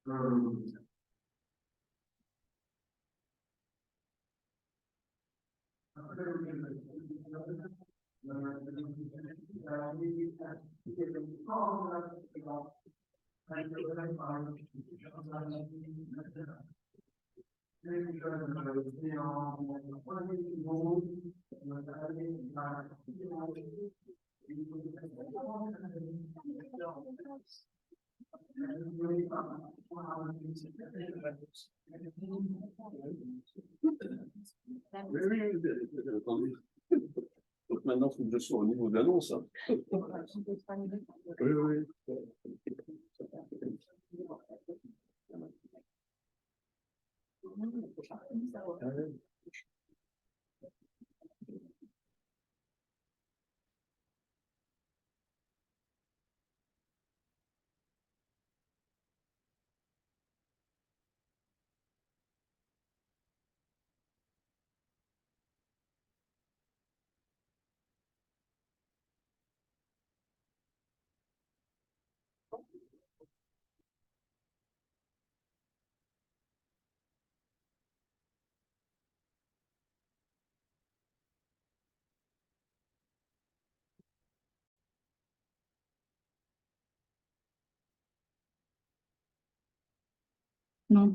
Oui, attendez. Donc maintenant, il faut que je sois au niveau de l'annonce. Hein. Oui, oui.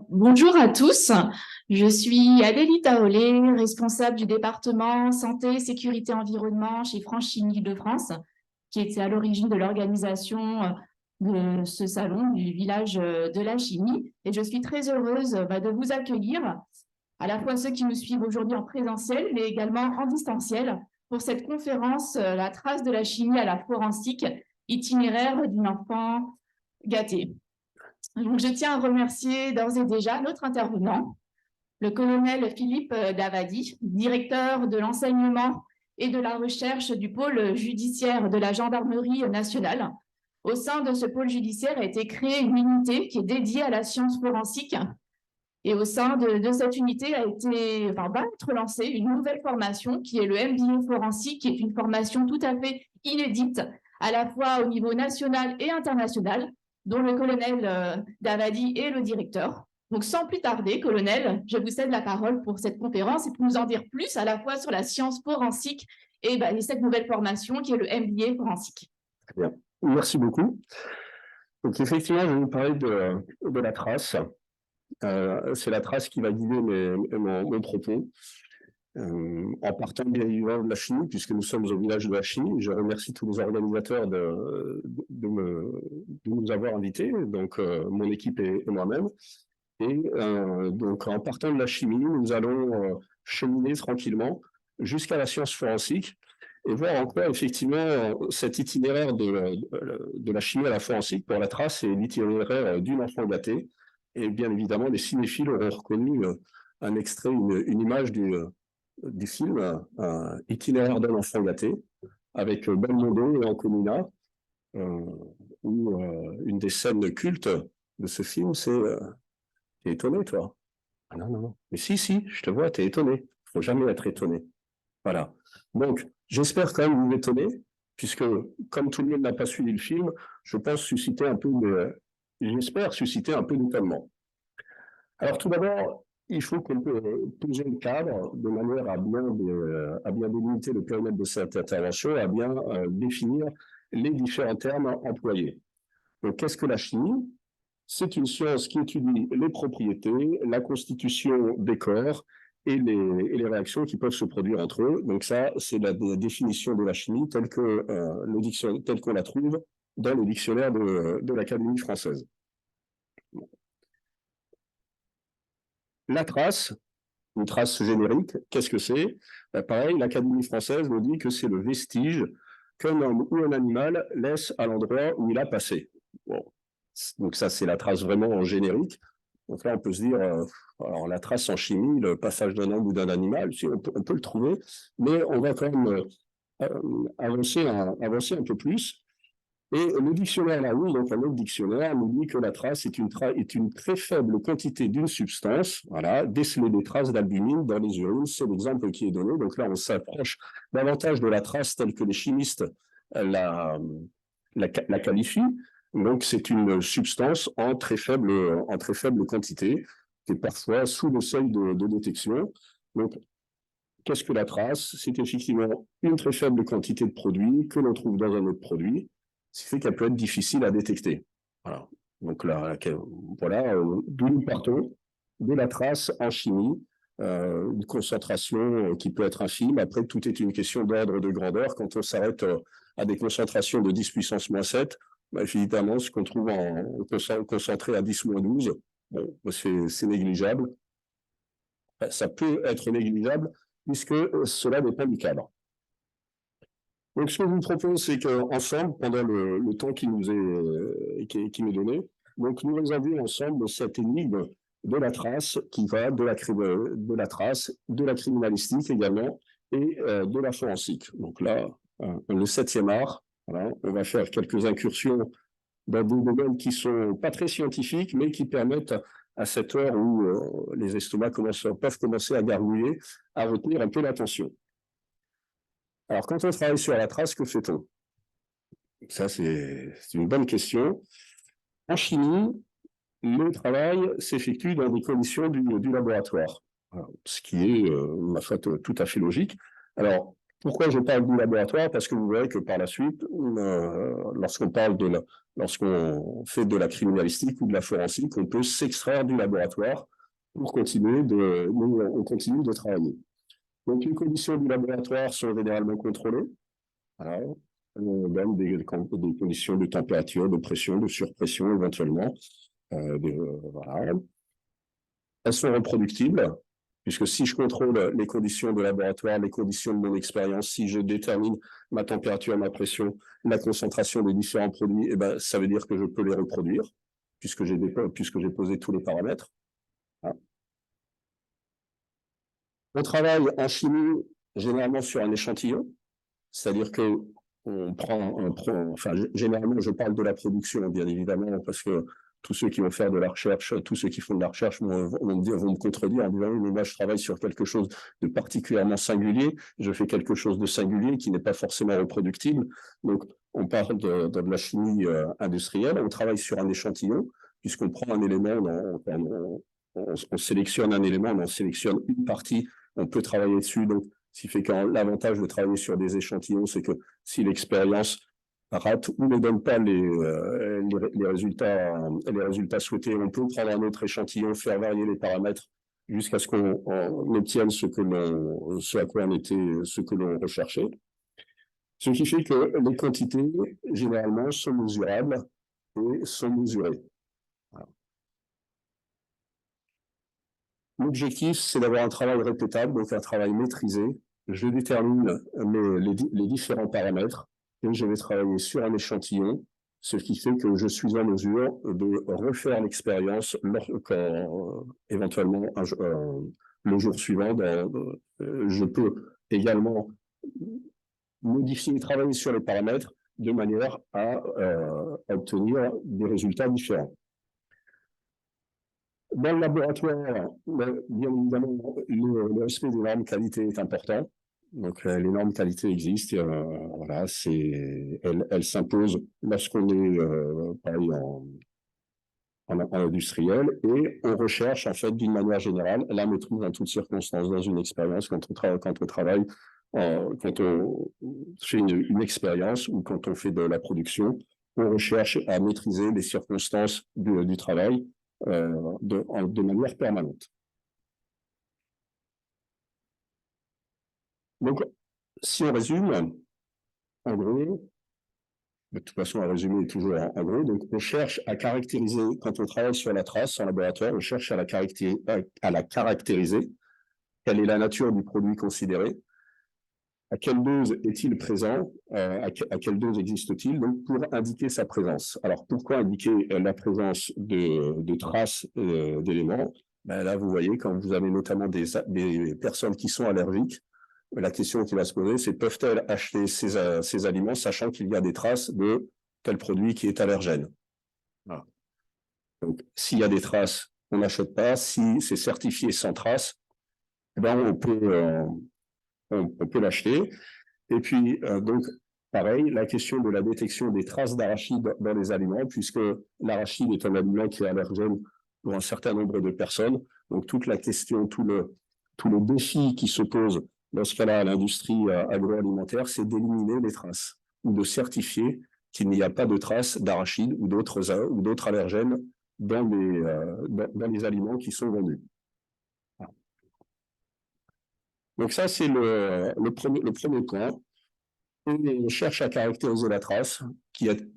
Bonjour à tous, je suis Adélie Taolé, responsable du département Santé, Sécurité, Environnement chez Franchimie Île-de-France, qui était à l'origine de l'organisation de ce salon du village de la chimie. Et je suis très heureuse de vous accueillir, à la fois ceux qui nous suivent aujourd'hui en présentiel, mais également en distanciel, pour cette conférence La trace de la chimie à la forensique, itinéraire d'une enfant gâtée. Donc, je tiens à remercier d'ores et déjà notre intervenant, le colonel Philippe Davady, directeur de l'enseignement et de la recherche du pôle judiciaire de la gendarmerie nationale. Au sein de ce pôle judiciaire a été créée une unité qui est dédiée à la science forensique. Et au sein de cette unité va être lancée une nouvelle formation qui est le MBA forensique, qui est une formation tout à fait inédite, à la fois au niveau national et international, dont le colonel Davady est le directeur. Donc, sans plus tarder, colonel, je vous cède la parole pour cette conférence et pour nous en dire plus à la fois sur la science forensique et cette nouvelle formation qui est le MBA forensique. Très bien. Merci beaucoup. Donc, effectivement, je vais vous parler de la trace. C'est la trace qui va guider mon propos. En partant bien évidemment de la chimie, puisque nous sommes au village de la chimie. Je remercie tous les organisateurs de nous avoir invités, donc mon équipe et moi-même. Et donc en partant de la chimie, nous allons cheminer tranquillement jusqu'à la science forensique et voir en quoi effectivement cet itinéraire de la chimie à la forensique pour la trace est l'itinéraire d'une enfant gâtée. Et bien évidemment, les cinéphiles auront reconnu un extrait, une image du film Itinéraire d'un enfant gâté, avec Belmondo et Anconina, où une des scènes cultes de ce film, c'est t'es étonné, toi? Ah non, non, non. Mais si, je te vois, t'es étonné. Il ne faut jamais être étonné. Voilà. Donc, j'espère quand même vous étonner, puisque comme tout le monde n'a pas suivi le film, je pense j'espère susciter un peu d'étonnement. Alors, tout d'abord, il faut qu'on peut poser le cadre de manière à bien délimiter le périmètre de cette intervention, à bien définir les différents termes employés. Donc, qu'est-ce que la chimie? C'est une science qui étudie les propriétés, la constitution des corps et les réactions qui peuvent se produire entre eux. Donc ça, c'est la définition de la chimie telle qu'on la trouve dans le dictionnaire de l'Académie française. La trace, une trace générique, qu'est-ce que c'est? Pareil, l'Académie française nous dit que c'est le vestige qu'un homme ou un animal laisse à l'endroit où il a passé. Bon. Donc ça, c'est la trace vraiment en générique. Donc là, on peut se dire, alors la trace en chimie, le passage d'un homme ou d'un animal, si on peut le trouver, mais on va quand même avancer un peu plus. Et le dictionnaire Larousse, donc un autre dictionnaire, nous dit que la trace est une très faible quantité d'une substance, voilà, déceler des traces d'albumine dans les urines, c'est l'exemple qui est donné. Donc là, on s'approche davantage de la trace telle que les chimistes la qualifient. Donc, c'est une substance en très faible quantité, qui est parfois sous le seuil de détection. Donc, qu'est-ce que la trace? C'est effectivement une très faible quantité de produit que l'on trouve dans un autre produit, ce qui fait qu'elle peut être difficile à détecter. Voilà. Donc là, voilà, d'où nous partons de la trace en chimie, une concentration qui peut être infime. Après, tout est une question d'ordre de grandeur. Quand on s'arrête à des concentrations de 10 puissance moins 7, bah, évidemment, ce qu'on trouve concentré à 10 moins 12, bon, c'est négligeable. Ça peut être négligeable puisque cela dépend du cadre. Donc, ce que je vous propose, c'est qu'ensemble, pendant le temps qui nous est donné, donc nous résolvions ensemble cette énigme de la trace qui va de la trace, de la criminalistique également et de la forensique. Donc là, le 7e art, voilà, on va faire quelques incursions dans des domaines qui sont pas très scientifiques, mais qui permettent à cette heure où les estomacs peuvent commencer à gargouiller, à retenir un peu l'attention. Alors, quand on travaille sur la trace, que fait-on? Ça, c'est une bonne question. En chimie, le travail s'effectue dans des conditions du laboratoire, ce qui est, ma foi, tout à fait logique. Alors, pourquoi je parle du laboratoire? Parce que vous verrez que par la suite, lorsqu'on fait de la criminalistique ou de la forensique, on peut s'extraire du laboratoire pour on continue de travailler. Donc, les conditions du laboratoire sont généralement contrôlées. Voilà. On donne des conditions de température, de pression, de surpression éventuellement. Voilà. Elles sont reproductibles, puisque si je contrôle les conditions de laboratoire, les conditions de mon expérience, si je détermine ma température, ma pression, la concentration des différents produits, eh ben, ça veut dire que je peux les reproduire, puisque j'ai posé tous les paramètres. Voilà. On travaille en chimie généralement sur un échantillon, c'est-à-dire que généralement, je parle de la production, bien évidemment, parce que tous ceux qui vont faire de la recherche, tous ceux qui font de la recherche vont me contredire en disant, mais moi, je travaille sur quelque chose de particulièrement singulier, je fais quelque chose de singulier qui n'est pas forcément reproductible. Donc, on parle de la chimie industrielle, on travaille sur un échantillon, puisqu'on prend un élément, on sélectionne un élément, on en sélectionne une partie, on peut travailler dessus, donc ce qui fait que l'avantage de travailler sur des échantillons, c'est que si l'expérience rate ou ne donne pas les résultats souhaités, on peut prendre un autre échantillon, faire varier les paramètres jusqu'à ce qu'on obtienne ce que l'on recherchait. Ce qui fait que les quantités, généralement, sont mesurables et sont mesurées. Voilà. L'objectif, c'est d'avoir un travail répétable, donc un travail maîtrisé. Je détermine les différents paramètres et je vais travailler sur un échantillon, ce qui fait que je suis en mesure de refaire l'expérience quand éventuellement le jour suivant. Je peux également modifier et travailler sur les paramètres de manière à obtenir des résultats différents. Dans le laboratoire, bien évidemment, le respect des normes qualité est important. Donc, les normes qualité existent. Voilà, elles s'imposent lorsqu'on est pareil en industriel et on recherche, en fait, d'une manière générale, la maîtrise en toutes circonstances dans une expérience quand on travaille, quand on fait une expérience ou quand on fait de la production, on recherche à maîtriser les circonstances du travail de manière permanente. Donc, si on résume, en gros, de toute façon, un résumé est toujours en gros, donc on cherche à caractériser, quand on travaille sur la trace en laboratoire, on cherche à la caractériser, quelle est la nature du produit considéré, à quelle dose est-il présent, à quelle dose existe-t-il, donc pour indiquer sa présence. Alors, pourquoi indiquer la présence de traces d'éléments? Ben là, vous voyez, quand vous avez notamment des personnes qui sont allergiques, la question qui va se poser, c'est peuvent-elles acheter ces aliments, sachant qu'il y a des traces de tel produit qui est allergène? Voilà. Donc, s'il y a des traces, on n'achète pas. Si c'est certifié sans traces, ben on peut l'acheter. Et puis, donc, Pareil, la question de la détection des traces d'arachide dans les aliments, puisque l'arachide est un aliment qui est allergène pour un certain nombre de personnes. Donc, toute la question, tout le défi qui se pose dans ce cas-là à l'industrie agroalimentaire, c'est d'éliminer les traces ou de certifier qu'il n'y a pas de traces d'arachide ou d'autres allergènes dans les aliments qui sont vendus. Donc ça, c'est le premier point. On cherche à caractériser la trace, quel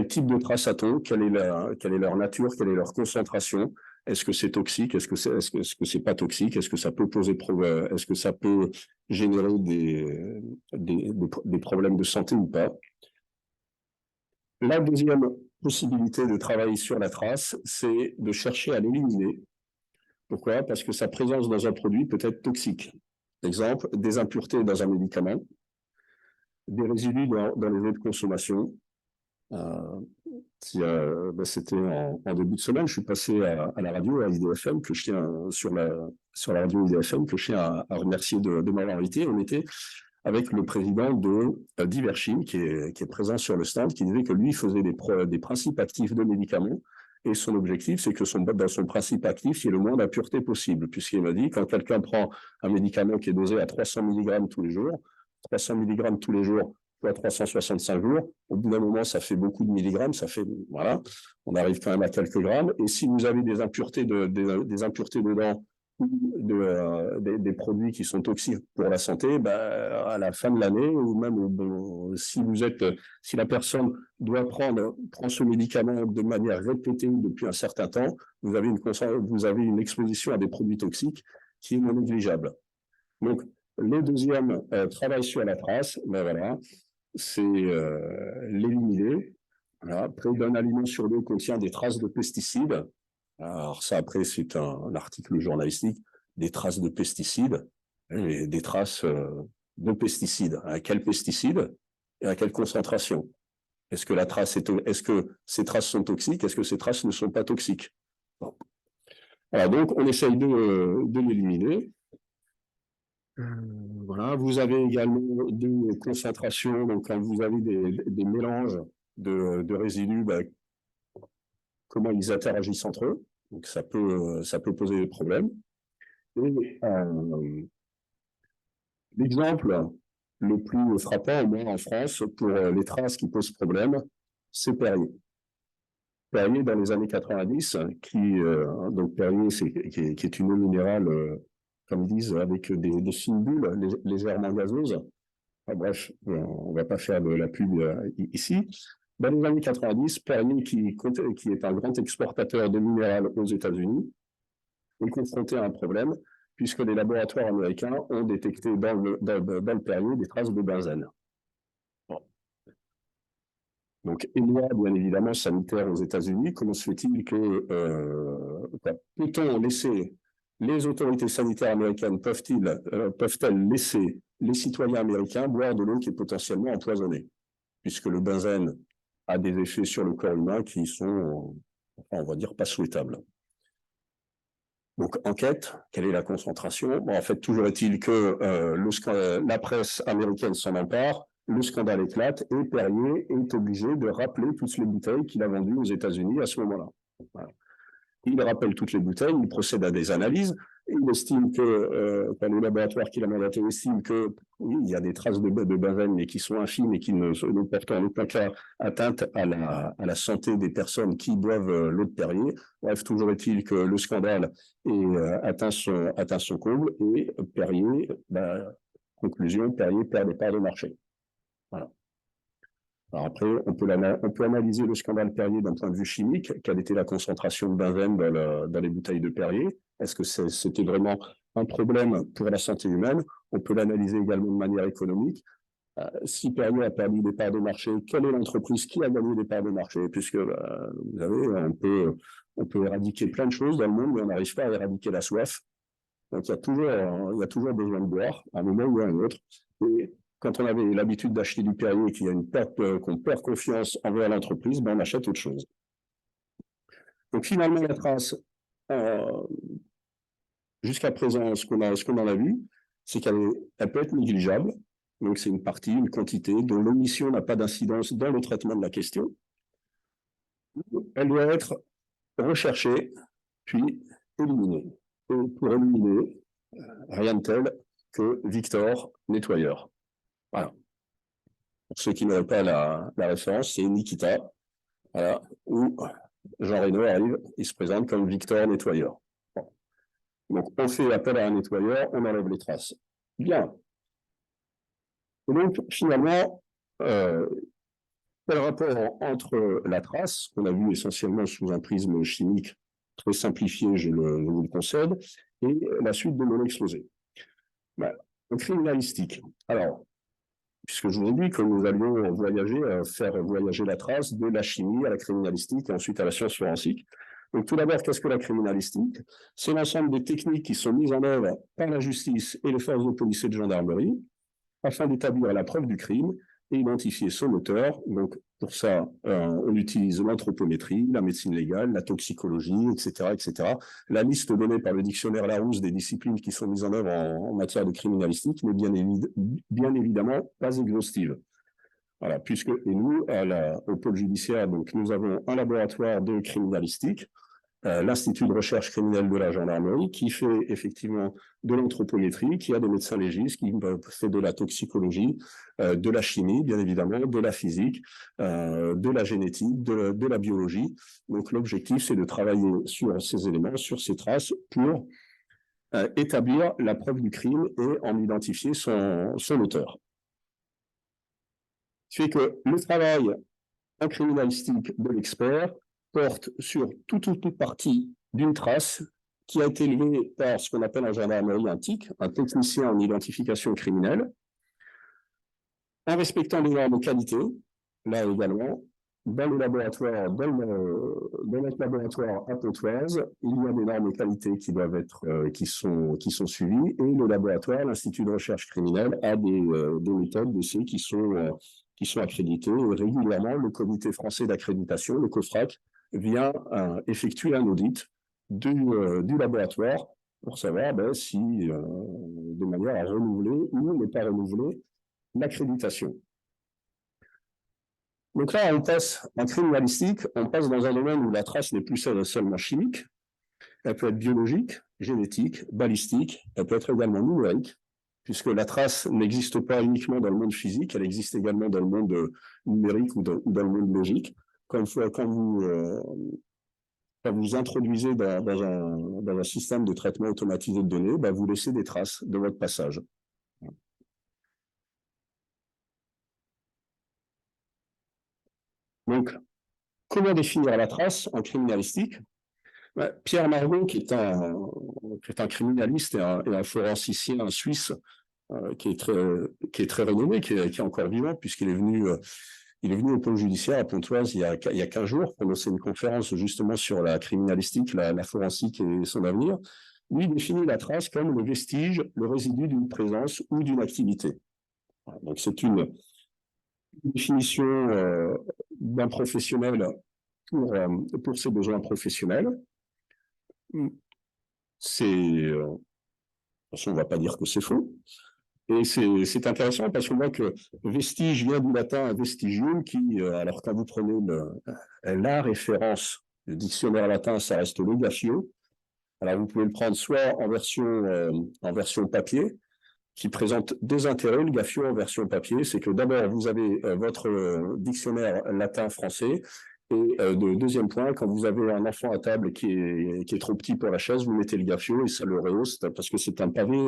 type de trace a-t-on, quelle est leur nature, quelle est leur concentration, est-ce que c'est toxique, est-ce que c'est pas toxique, est-ce que ça peut poser problème, est-ce que ça peut générer des problèmes de santé ou pas. La deuxième possibilité de travailler sur la trace, c'est de chercher à l'éliminer. Pourquoi? Parce que sa présence dans un produit peut être toxique. Exemple, des impuretés dans un médicament, des résidus dans les eaux de consommation. C'était en début de semaine, je suis passé à la radio, à IDFM, que je tiens sur la radio IDFM, que je tiens à remercier de m'avoir invité. On était avec le président de d'Iverchim, qui est présent sur le stand, qui disait que lui faisait des principes actifs de médicaments. Et son objectif, c'est que dans son principe actif, il y ait le moins d'impureté possible, puisqu'il m'a dit, quand quelqu'un prend un médicament qui est dosé à 300 mg tous les jours, 300 mg tous les jours, soit 365 jours, au bout d'un moment, ça fait beaucoup de milligrammes, voilà, on arrive quand même à quelques grammes. Et si vous avez des impuretés dedans, des produits qui sont toxiques pour la santé, à la fin de l'année, ou même si la personne prend ce médicament de manière répétée depuis un certain temps, vous avez une exposition à des produits toxiques qui est non négligeable. Donc, le deuxième travail sur la trace, voilà, c'est l'éliminer. Voilà. Près d'un aliment sur deux contient des traces de pesticides. Alors ça, après, c'est un article journalistique, des traces de pesticides, et des traces de pesticides. À quel pesticide et à quelle concentration? Est-ce que ces traces sont toxiques? Est-ce que ces traces ne sont pas toxiques? Bon. Voilà, donc on essaye de l'éliminer. Voilà, vous avez également des concentrations, donc quand vous avez des mélanges de résidus, comment ils interagissent entre eux. Donc ça peut poser des problèmes. Et l'exemple le plus frappant, au moins en France, pour les traces qui posent problème, c'est Perrier. Perrier, dans les années 90, donc Perrier, qui est une eau minérale, comme ils disent, avec des fines bulles légèrement gazeuses. Enfin, bref, on ne va pas faire de la pub ici. Dans les années 90, Perrier, qui est un grand exportateur de minéral aux États-Unis, est confronté à un problème, puisque les laboratoires américains ont détecté dans le Perrier des traces de benzène. Bon. Donc, émoi, bien évidemment, sanitaire aux États-Unis. Comment se fait-il que peut-on laisser les autorités sanitaires américaines peuvent-elles laisser les citoyens américains boire de l'eau qui est potentiellement empoisonnée, puisque le benzène a des effets sur le corps humain qui sont, on va dire, pas souhaitables. Donc, enquête, quelle est la concentration? En fait, toujours est-il que la presse américaine s'en empare, le scandale éclate et Perrier est obligé de rappeler toutes les bouteilles qu'il a vendues aux États-Unis à ce moment-là. Voilà. Il rappelle toutes les bouteilles, il procède à des analyses, il estime que, le laboratoire qu'il a mandaté estime que oui, il y a des traces de benzène, mais qui sont infimes et qui ne portent en aucun cas atteinte à la santé des personnes qui boivent l'eau de Perrier. Bref, toujours est-il que le scandale atteint son comble et Perrier, conclusion, Perrier perd des parts de marché. Voilà. Alors après, on peut analyser le scandale Perrier d'un point de vue chimique. Quelle était la concentration de benzène dans les bouteilles de Perrier? Est-ce que c'était vraiment un problème pour la santé humaine? On peut l'analyser également de manière économique. Si Perrier a perdu des parts de marché, quelle est l'entreprise qui a gagné des parts de marché? Puisque, vous savez, on peut éradiquer plein de choses dans le monde, mais on n'arrive pas à éradiquer la soif. Donc, il y a toujours besoin de boire, à un moment ou à un autre. Et quand on avait l'habitude d'acheter du Perrier et qu'il y a qu'on perd confiance envers l'entreprise, on achète autre chose. Donc finalement, la trace, jusqu'à présent, ce qu'on en a vu, c'est qu'elle peut être négligeable. Donc, c'est une partie, une quantité dont l'omission n'a pas d'incidence dans le traitement de la question. Elle doit être recherchée, puis éliminée. Et pour éliminer, rien de tel que Victor nettoyeur. Voilà. Pour ceux qui n'auraient pas la référence, c'est Nikita, voilà, où Jean Reno arrive, il se présente comme Victor nettoyeur. Bon. Donc, on fait appel à un nettoyeur, on enlève les traces. Bien. Et donc, finalement, quel rapport entre la trace, qu'on a vu essentiellement sous un prisme chimique très simplifié, je vous le concède, et la suite de mon exposé. Ben, criminalistique. Alors, puisque je vous ai dit que nous allions voyager, faire voyager la trace de la chimie à la criminalistique et ensuite à la science forensique. Donc, tout d'abord, qu'est-ce que la criminalistique? C'est l'ensemble des techniques qui sont mises en œuvre par la justice et les forces de police et de gendarmerie afin d'établir la preuve du crime et identifier son auteur. Donc, pour ça, on utilise l'anthropométrie, la médecine légale, la toxicologie, etc., etc. La liste donnée par le dictionnaire Larousse des disciplines qui sont mises en œuvre en matière de criminalistique n'est bien évidemment pas exhaustive. Voilà, puisque et nous, au pôle judiciaire, donc, nous avons un laboratoire de criminalistique, l'Institut de recherche criminelle de la gendarmerie, qui fait effectivement de l'anthropométrie, qui a des médecins légistes, qui fait de la toxicologie, de la chimie, bien évidemment, de la physique, de la génétique, de la biologie. Donc l'objectif, c'est de travailler sur ces éléments, sur ces traces, pour établir la preuve du crime et en identifier son auteur. Ce qui fait que le travail en criminalistique de l'expert porte sur toute partie d'une trace qui a été levée par ce qu'on appelle en gendarmerie un TIC, un technicien en identification criminelle, en respectant les normes de qualité, là également, dans le laboratoire, dans notre laboratoire à Pontoise, il y a des normes de qualité qui doivent être, qui sont suivies, et le laboratoire, l'Institut de recherche criminelle, a des méthodes d'essai qui sont accréditées. Et régulièrement, le comité français d'accréditation, le COFRAC, vient effectuer un audit du laboratoire pour savoir si, de manière à renouveler ou ne pas renouveler l'accréditation. Donc là, on passe en criminalistique, on passe dans un domaine où la trace n'est plus seulement chimique, elle peut être biologique, génétique, balistique, elle peut être également numérique, puisque la trace n'existe pas uniquement dans le monde physique, elle existe également dans le monde numérique ou dans le monde logique. Quand vous introduisez dans un système de traitement automatisé de données, vous laissez des traces de votre passage. Donc, comment définir la trace en criminalistique? Pierre Margot, qui est un criminaliste et un forensicien suisse qui est très renommé, qui est encore vivant, puisqu'il est venu au pôle judiciaire à Pontoise il y a 15 jours, prononcer une conférence justement sur la criminalistique, la forensique et son avenir. Lui définit la trace comme le vestige, le résidu d'une présence ou d'une activité. Donc c'est une définition d'un professionnel pour ses besoins professionnels. De toute façon, on ne va pas dire que c'est faux. Et c'est intéressant parce qu'on voit que vestige vient du latin vestigium, qui, alors quand vous prenez la référence, le dictionnaire latin, ça reste le gaffio. Alors vous pouvez le prendre soit en version papier, qui présente deux intérêts. Le gaffio en version papier, c'est que d'abord, vous avez votre dictionnaire latin-français, et deuxième point, quand vous avez un enfant à table qui est trop petit pour la chaise, vous mettez le gaffio et ça le rehausse, parce que c'est un pavé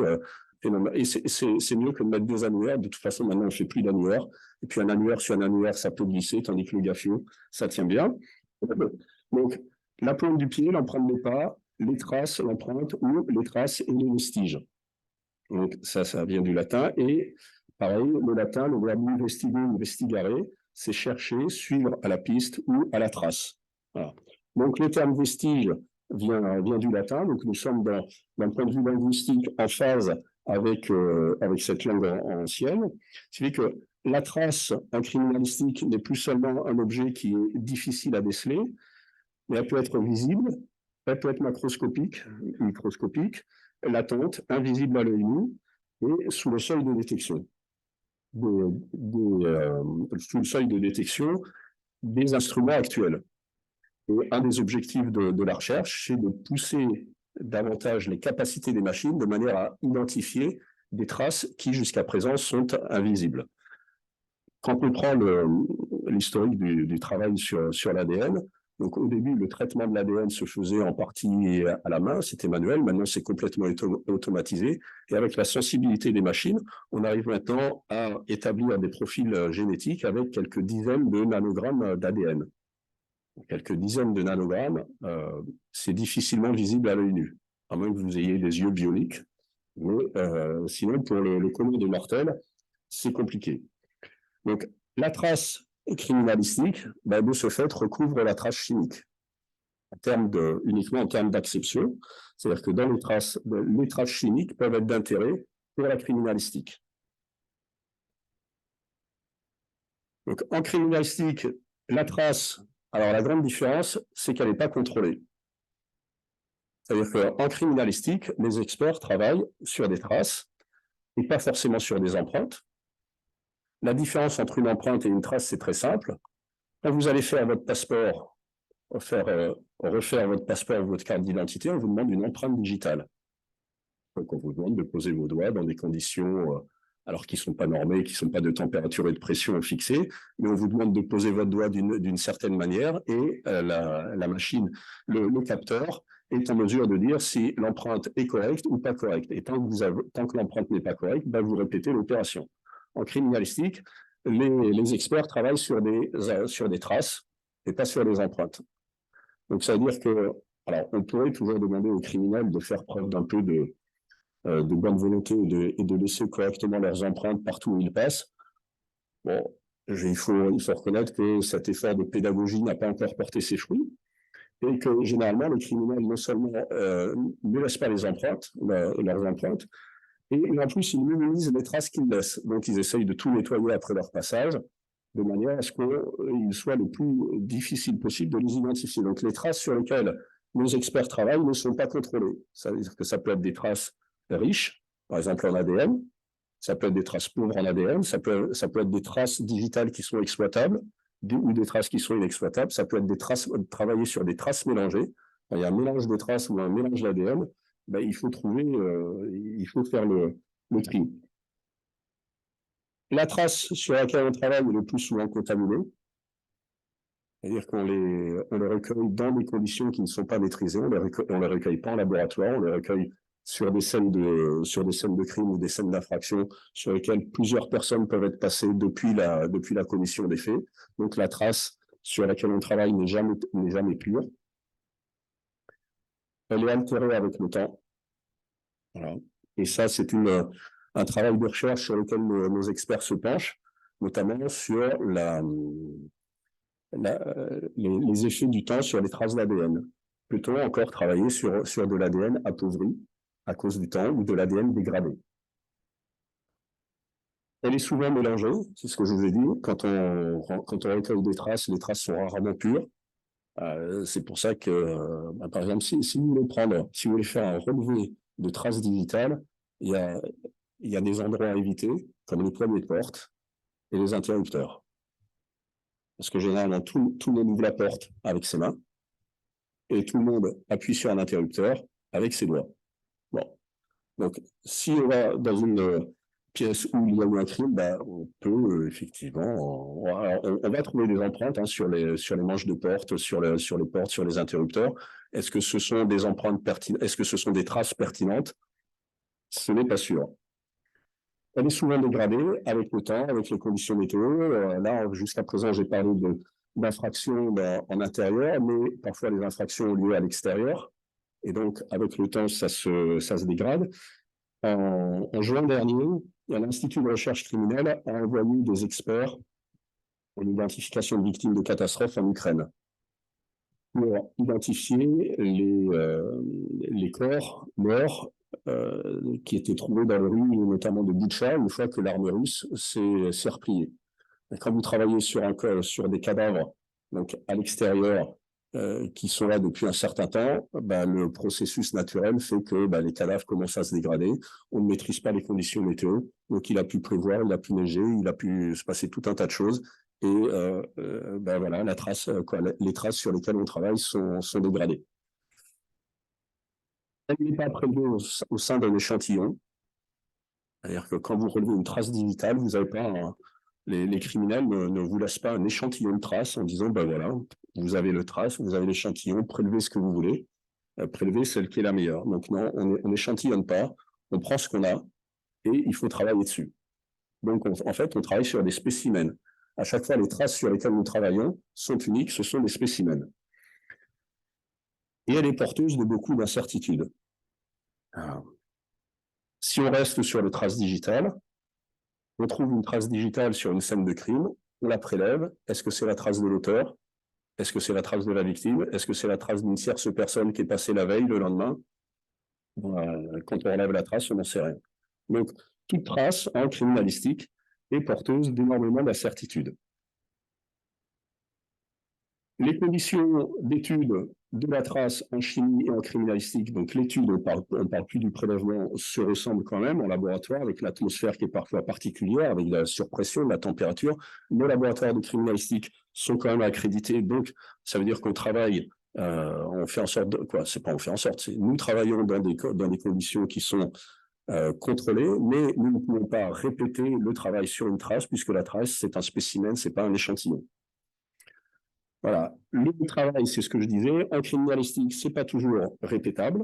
et c'est mieux que de mettre deux annuaires. De toute façon, maintenant, on ne fait plus d'annuaires. Et puis un annuaire sur un annuaire, ça peut glisser, tandis que le gaffio, ça tient bien. Donc, la plante du pied, l'empreinte des pas, les traces, l'empreinte ou les traces et les vestiges. Donc, ça vient du latin. Et pareil, le latin, le verbe investigum, investigare, c'est chercher, suivre à la piste ou à la trace. Voilà. Donc, le terme vestige vient du latin. Donc, nous sommes d'un point de vue linguistique en phase avec cette langue ancienne. Ce qui fait que la trace en criminalistique n'est plus seulement un objet qui est difficile à déceler, mais elle peut être visible, elle peut être macroscopique, microscopique, latente, invisible à l'œil nu et sous le seuil de détection. sous le seuil de détection des instruments actuels. Et un des objectifs de la recherche, c'est de pousser davantage les capacités des machines de manière à identifier des traces qui, jusqu'à présent, sont invisibles. Quand on prend l'historique du travail sur l'ADN, donc au début, le traitement de l'ADN se faisait en partie à la main, c'était manuel, maintenant c'est complètement automatisé, et avec la sensibilité des machines, on arrive maintenant à établir des profils génétiques avec quelques dizaines de nanogrammes d'ADN. Quelques dizaines de nanogrammes, c'est difficilement visible à l'œil nu, à moins que vous ayez des yeux bioniques, mais sinon pour le commun des mortels, c'est compliqué. Donc, la trace criminalistique, de ce fait, recouvre la trace chimique, uniquement en termes d'acception. C'est-à-dire que dans les traces chimiques peuvent être d'intérêt pour la criminalistique. Donc, en criminalistique, la trace, alors la grande différence, c'est qu'elle n'est pas contrôlée. C'est-à-dire qu'en criminalistique, les experts travaillent sur des traces et pas forcément sur des empreintes. La différence entre une empreinte et une trace, c'est très simple. Quand vous allez faire votre passeport, refaire votre passeport ou votre carte d'identité, on vous demande une empreinte digitale. Donc, on vous demande de poser vos doigts dans des conditions, alors qui ne sont pas normées, qui ne sont pas de température et de pression fixées, mais on vous demande de poser votre doigt d'une certaine manière et la machine, le capteur, est en mesure de dire si l'empreinte est correcte ou pas correcte. Et tant que l'empreinte n'est pas correcte, vous répétez l'opération. En criminalistique, les experts travaillent sur des traces et pas sur des empreintes. Donc, ça veut dire que, alors, on pourrait toujours demander aux criminels de faire preuve d'un peu de bonne volonté et de laisser correctement leurs empreintes partout où ils passent. Bon, il faut reconnaître que cet effort de pédagogie n'a pas encore porté ses fruits et que généralement, les criminels non seulement ne laissent pas leurs empreintes, et en plus, ils minimisent les traces qu'ils laissent. Donc, ils essayent de tout nettoyer après leur passage, de manière à ce qu'il soit le plus difficile possible de les identifier. Donc, les traces sur lesquelles nos experts travaillent ne sont pas contrôlées. Ça veut dire que ça peut être des traces riches, par exemple en ADN, ça peut être des traces pauvres en ADN, ça peut être des traces digitales qui sont exploitables, ou des traces qui sont inexploitables, ça peut être des traces, travailler sur des traces mélangées. Quand il y a un mélange de traces ou un mélange d'ADN, il faut faire le tri. La trace sur laquelle on travaille est le plus souvent contaminée, c'est-à-dire qu'on les recueille dans des conditions qui ne sont pas maîtrisées, on les recueille pas en laboratoire, on les recueille sur des scènes de crime ou des scènes d'infraction sur lesquelles plusieurs personnes peuvent être passées depuis la commission des faits. Donc la trace sur laquelle on travaille n'est jamais pure. Elle est altérée avec le temps. Voilà. Et ça, c'est un travail de recherche sur lequel nos experts se penchent, notamment sur les effets du temps sur les traces d'ADN. Peut-on encore travailler sur de l'ADN appauvri à cause du temps ou de l'ADN dégradé? Elle est souvent mélangée, c'est ce que je vous ai dit. Quand on recueille des traces, les traces sont rarement pures. C'est pour ça que, par exemple, si vous voulez faire un relevé de traces digitales, il y a des endroits à éviter, comme les poignées de porte et les interrupteurs. Parce que généralement, tout le monde ouvre la porte avec ses mains et tout le monde appuie sur un interrupteur avec ses doigts. Bon. Donc, si on va dans une pièce où il y a eu un crime, on peut effectivement, on va trouver des empreintes sur les manches de porte, sur les portes, sur les interrupteurs. Est-ce que ce sont des empreintes pertinentes? Est-ce que ce sont des traces pertinentes? Ce n'est pas sûr. Elle est souvent dégradée avec le temps, avec les conditions météo. Là, jusqu'à présent, j'ai parlé d'infractions en intérieur, mais parfois les infractions ont lieu à l'extérieur. Et donc, avec le temps, ça se dégrade. En juin dernier, l'Institut de recherche criminelle a envoyé des experts en identification de victimes de catastrophes en Ukraine pour identifier les corps morts qui étaient trouvés dans les rues, notamment de Boutcha, une fois que l'armée russe s'est repliée. Et quand vous travaillez sur des cadavres, donc à l'extérieur, qui sont là depuis un certain temps, le processus naturel fait que les cadavres commencent à se dégrader. On ne maîtrise pas les conditions météo, donc il a pu pleuvoir, il a pu neiger, il a pu se passer tout un tas de choses. Et voilà, les traces sur lesquelles on travaille sont dégradées. Elle n'est pas prélevée au sein d'un échantillon. C'est-à-dire que quand vous relevez une trace digitale, vous n'avez pas les criminels ne vous laissent pas un échantillon de traces en disant voilà, vous avez le trace, vous avez l'échantillon, prélevez ce que vous voulez, prélevez celle qui est la meilleure. Donc non, on n'échantillonne pas, on prend ce qu'on a et il faut travailler dessus. Donc en fait, on travaille sur des spécimens. À chaque fois, les traces sur lesquelles nous travaillons sont uniques, ce sont des spécimens. Et elle est porteuse de beaucoup d'incertitudes. Si on reste sur les traces digitales, on trouve une trace digitale sur une scène de crime, on la prélève. Est-ce que c'est la trace de l'auteur? Est-ce que c'est la trace de la victime? Est-ce que c'est la trace d'une tierce personne qui est passée la veille, le lendemain? Quand on relève la trace, on n'en sait rien. Donc, toute trace en criminalistique est porteuse d'énormément d'incertitudes. Les conditions d'étude de la trace en chimie et en criminalistique, donc l'étude, on parle plus du prélèvement, se ressemble quand même en laboratoire avec l'atmosphère qui est parfois particulière, avec la surpression, la température. Nos laboratoires de criminalistique sont quand même accrédités, donc ça veut dire qu'on travaille, on fait en sorte de quoi? C'est pas on fait en sorte, nous travaillons dans des conditions qui sont contrôlées, mais nous ne pouvons pas répéter le travail sur une trace puisque la trace c'est un spécimen, c'est pas un échantillon. Voilà, le travail, c'est ce que je disais. En criminalistique, ce n'est pas toujours répétable.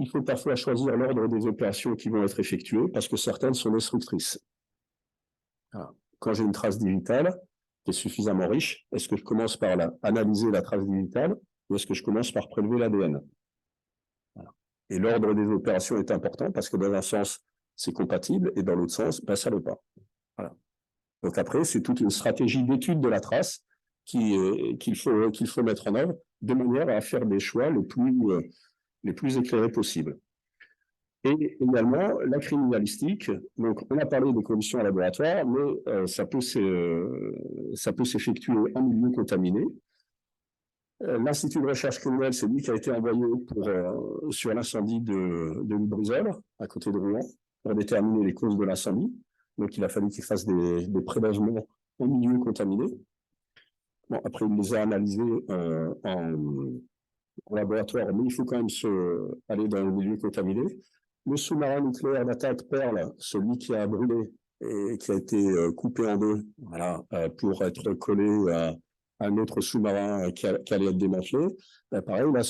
Il faut parfois choisir l'ordre des opérations qui vont être effectuées parce que certaines sont destructrices. Voilà. Quand j'ai une trace digitale qui est suffisamment riche, est-ce que je commence par analyser la trace digitale ou est-ce que je commence par prélever l'ADN? Voilà. Et l'ordre des opérations est important parce que dans un sens, c'est compatible et dans l'autre sens, ça ne l'est pas. Voilà. Donc après, c'est toute une stratégie d'étude de la trace qu'il faut mettre en œuvre de manière à faire des choix les plus éclairés possibles. Et également, la criminalistique, donc on a parlé des conditions en laboratoire, mais ça peut s'effectuer en milieu contaminé. L'Institut de recherche criminelle, c'est lui qui a été envoyé sur l'incendie de Lubrizol, à côté de Rouen, pour déterminer les causes de l'incendie. Donc il a fallu qu'il fasse des prélèvements en milieu contaminé. Bon, après, il les a analysés en laboratoire, mais il faut quand même aller dans le milieu contaminé. Le sous-marin nucléaire d'attaque Pearl, celui qui a brûlé et qui a été coupé en deux, voilà, pour être collé à un autre sous-marin qui allait être démantelé, pareil, là,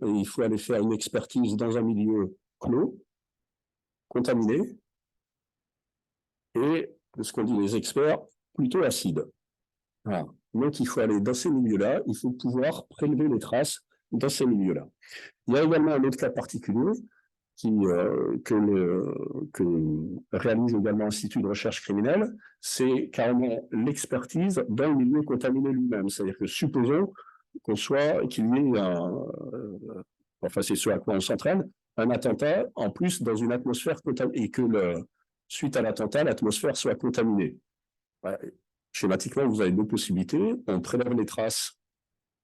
il faut aller faire une expertise dans un milieu clos, contaminé, et, de ce qu'on dit les experts, plutôt acide. Voilà. Donc, il faut aller dans ces milieux-là, il faut pouvoir prélever les traces dans ces milieux-là. Il y a également un autre cas particulier que réalise également l'Institut de recherche criminelle, c'est carrément l'expertise dans le milieu contaminé lui-même. C'est-à-dire que supposons qu'il y ait enfin c'est ce à quoi on s'entraîne, un attentat en plus dans une atmosphère contaminée et que suite à l'attentat, l'atmosphère soit contaminée. Schématiquement, vous avez deux possibilités. On prélève les traces,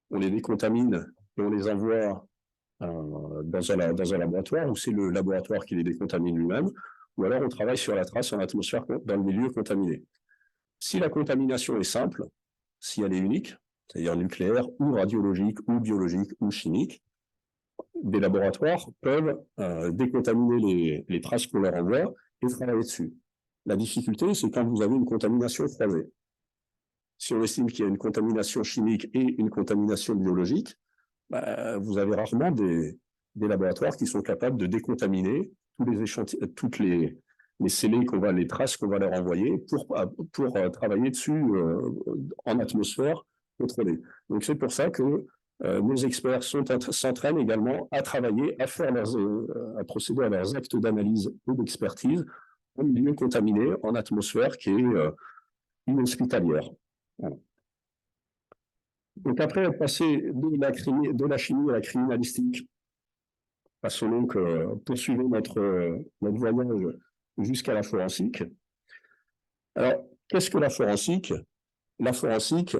on les décontamine et on les envoie dans un laboratoire, ou c'est le laboratoire qui les décontamine lui-même, ou alors on travaille sur la trace en atmosphère dans le milieu contaminé. Si la contamination est simple, si elle est unique, c'est-à-dire nucléaire ou radiologique ou biologique ou chimique, des laboratoires peuvent décontaminer les traces qu'on leur envoie et travailler dessus. La difficulté, c'est quand vous avez une contamination croisée. Si on estime qu'il y a une contamination chimique et une contamination biologique, vous avez rarement des laboratoires qui sont capables de décontaminer toutes les scellés les traces qu'on va leur envoyer pour travailler dessus en atmosphère contrôlée. Donc c'est pour ça que nos experts s'entraînent également à travailler, à procéder à leurs actes d'analyse ou d'expertise en milieu contaminé, en atmosphère qui est inhospitalière. Voilà. Donc après passer de la chimie à la criminalistique, passons donc poursuivons notre voyage jusqu'à la forensique. Alors, qu'est-ce que la forensique? La forensique,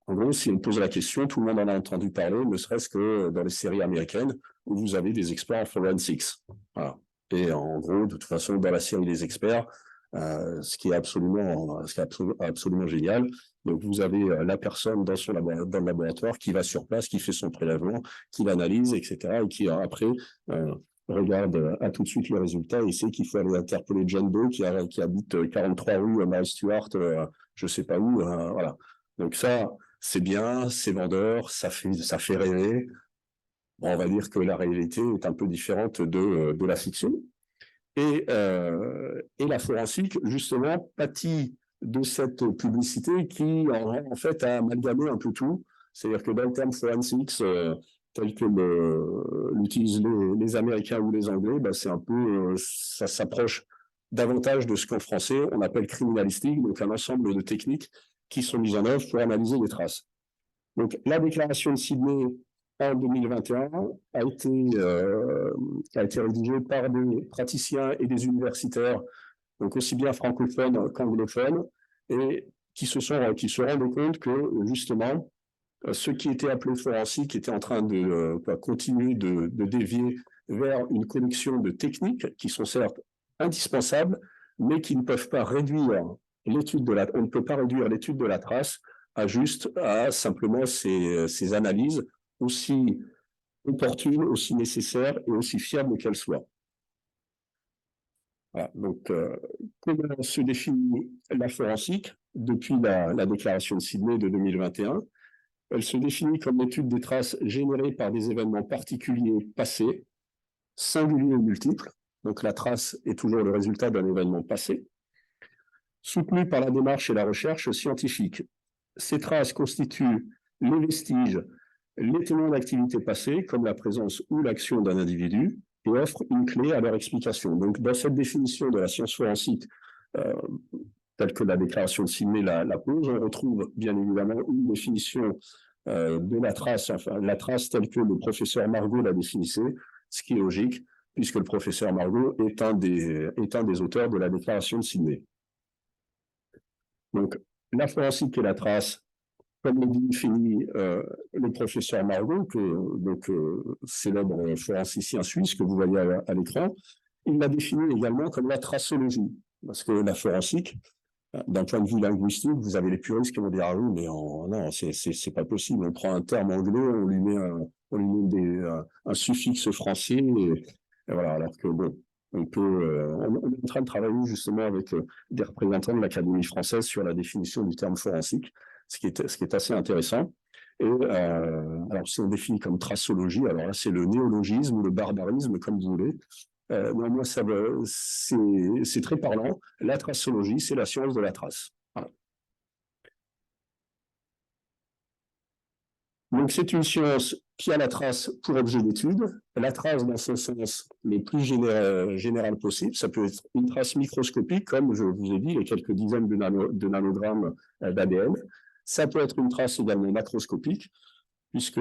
En gros, si on pose la question, tout le monde en a entendu parler, ne serait-ce que dans les séries américaines, où vous avez des experts en forensics. Voilà. Et en gros, de toute façon, dans la série des experts, ce qui est absolument génial. Donc, vous avez la personne dans le laboratoire qui va sur place, qui fait son prélèvement, qui l'analyse, etc. et qui, après, regarde à tout de suite le résultat et sait qu'il faut aller interpeller John Doe qui habite 43 rue Mary Stuart, je ne sais pas où. Voilà. Donc ça, c'est bien, c'est vendeur, ça fait rêver. Bon, on va dire que la réalité est un peu différente de la fiction. Et la forensique, justement, pâtit de cette publicité qui, en fait, a amalgamé un peu tout. C'est-à-dire que dans le terme forensics, tel que l'utilisent les Américains ou les Anglais, ben, c'est un peu, ça s'approche davantage de ce qu'en français on appelle criminalistique, donc un ensemble de techniques qui sont mises en œuvre pour analyser les traces. Donc, la déclaration de Sydney en 2021 a été rédigée par des praticiens et des universitaires, donc aussi bien francophones qu'anglophones, et qui se rendent compte que, justement, ce qui était appelé forensique était en train de continuer de dévier vers une collection de techniques qui sont certes indispensables, mais qui ne peuvent pas réduire on ne peut pas réduire l'étude de la trace à simplement ces analyses aussi opportunes, aussi nécessaires et aussi fiables qu'elles soient. Voilà, donc, comment se définit la forensique depuis la déclaration de Sydney de 2021? Elle se définit comme l'étude des traces générées par des événements particuliers passés, singuliers ou multiples. Donc la trace est toujours le résultat d'un événement passé, soutenue par la démarche et la recherche scientifique. Ces traces constituent les vestiges, les témoins d'activités passées, comme la présence ou l'action d'un individu, et offrent une clé à leur explication. Donc dans cette définition de la science forensique, telle que la déclaration de Sydney la pose, on retrouve bien évidemment une définition de la trace, enfin la trace telle que le professeur Margot la définissait, ce qui est logique, puisque le professeur Margot est un des auteurs de la déclaration de Sydney. Donc, la forensique et la trace, comme le définit le professeur Margot, célèbre forensicien suisse que vous voyez à l'écran, il l'a définit également comme la tracologie, parce que la forensique, d'un point de vue linguistique, vous avez les puristes qui vont dire « Ah oui, mais non, c'est pas possible. On prend un terme anglais, on lui met un suffixe français, et voilà. » Alors que bon, on est en train de travailler justement avec des représentants de l'Académie française sur la définition du terme forensique, ce qui est assez intéressant. Et alors, si on définit comme tracologie, alors là, c'est le néologisme ou le barbarisme, comme vous voulez. Moi, c'est très parlant. La tracologie, c'est la science de la trace. Voilà. Donc, c'est une science qui a la trace pour objet d'étude. La trace, dans son sens le plus général possible, ça peut être une trace microscopique, comme je vous ai dit, les quelques dizaines de nanogrammes d'ADN. Ça peut être une trace également macroscopique, puisque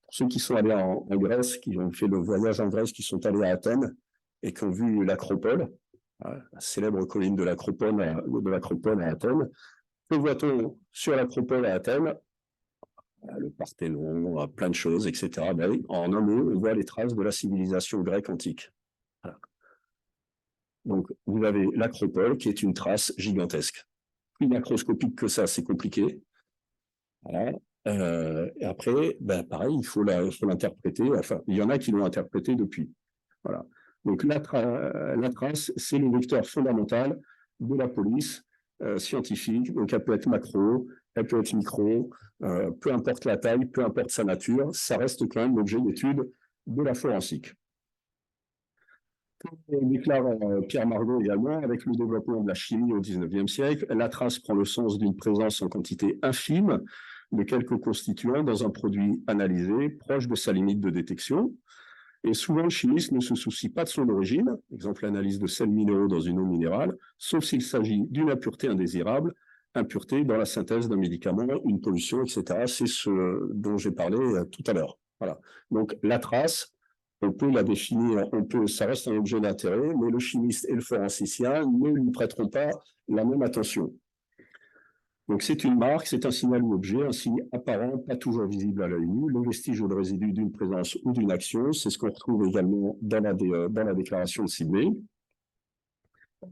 ceux qui sont allés en Grèce, qui ont fait le voyage en Grèce, qui sont allés à Athènes et qui ont vu l'Acropole, la célèbre colline de l'Acropole à Athènes. Que voit-on sur l'Acropole à Athènes? Le Parthénon, plein de choses, etc. Ben, en un mot, on voit les traces de la civilisation grecque antique. Voilà. Donc, vous avez l'Acropole, qui est une trace gigantesque. Plus macroscopique que ça, c'est compliqué. Voilà. Et après, ben, pareil, il faut l'interpréter. Enfin, il y en a qui l'ont interprété depuis. Voilà. Donc, la trace, c'est le vecteur fondamental de la police scientifique. Donc, elle peut être macro, elle peut être micro, peu importe la taille, peu importe sa nature, ça reste quand même l'objet d'étude de la forensique. Comme déclare Pierre Margot également, avec le développement de la chimie au XIXe siècle, la trace prend le sens d'une présence en quantité infime de quelques constituants dans un produit analysé, proche de sa limite de détection. Et souvent, le chimiste ne se soucie pas de son origine, exemple l'analyse de sels minéraux dans une eau minérale, sauf s'il s'agit d'une impureté indésirable, impureté dans la synthèse d'un médicament, une pollution, etc. C'est ce dont j'ai parlé tout à l'heure. Voilà. Donc, la trace, on peut la définir, ça reste un objet d'intérêt, mais le chimiste et le forensicien ne lui prêteront pas la même attention. Donc, c'est une marque, c'est un signal ou objet, un signe apparent, pas toujours visible à l'œil nu, le vestige ou le résidu d'une présence ou d'une action. C'est ce qu'on retrouve également dans la déclaration de Sydney.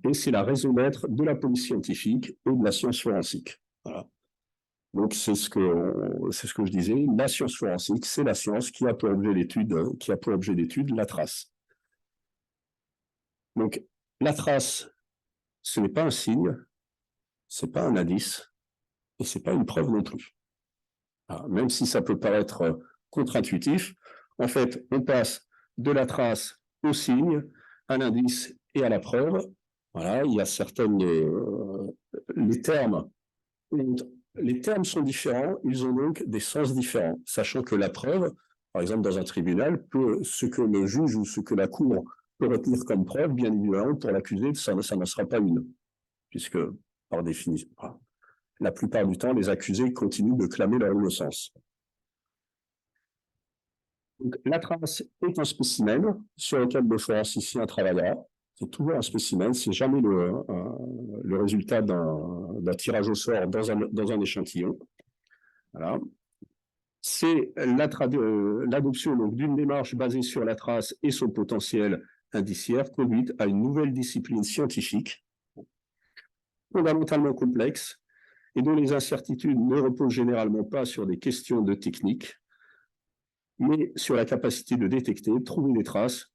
Et c'est la raison d'être de la police scientifique et de la science forensique. Voilà. Donc, c'est ce que je disais. La science forensique, c'est la science qui a pour objet d'étude la trace. Donc, la trace, ce n'est pas un signe, ce n'est pas un indice, et ce n'est pas une preuve non plus. Alors, même si ça peut paraître contre-intuitif, en fait, on passe de la trace au signe, à l'indice et à la preuve. Voilà, il y a certaines... les termes sont différents, ils ont donc des sens différents, sachant que la preuve, par exemple dans un tribunal, ce que le juge ou ce que la cour peut retenir comme preuve, bien évidemment, pour l'accusé, ça n'en sera pas une, puisque, par définition, la plupart du temps, les accusés continuent de clamer leur innocence. Donc, la trace est un spécimen sur lequel le forensicien travaillera. C'est toujours un spécimen, c'est jamais le résultat d'un tirage au sort dans un échantillon. Voilà. C'est l'adoption d'une démarche basée sur la trace et son potentiel indiciaire conduite à une nouvelle discipline scientifique fondamentalement complexe et dont les incertitudes ne reposent généralement pas sur des questions de technique, mais sur la capacité de détecter, de trouver des traces,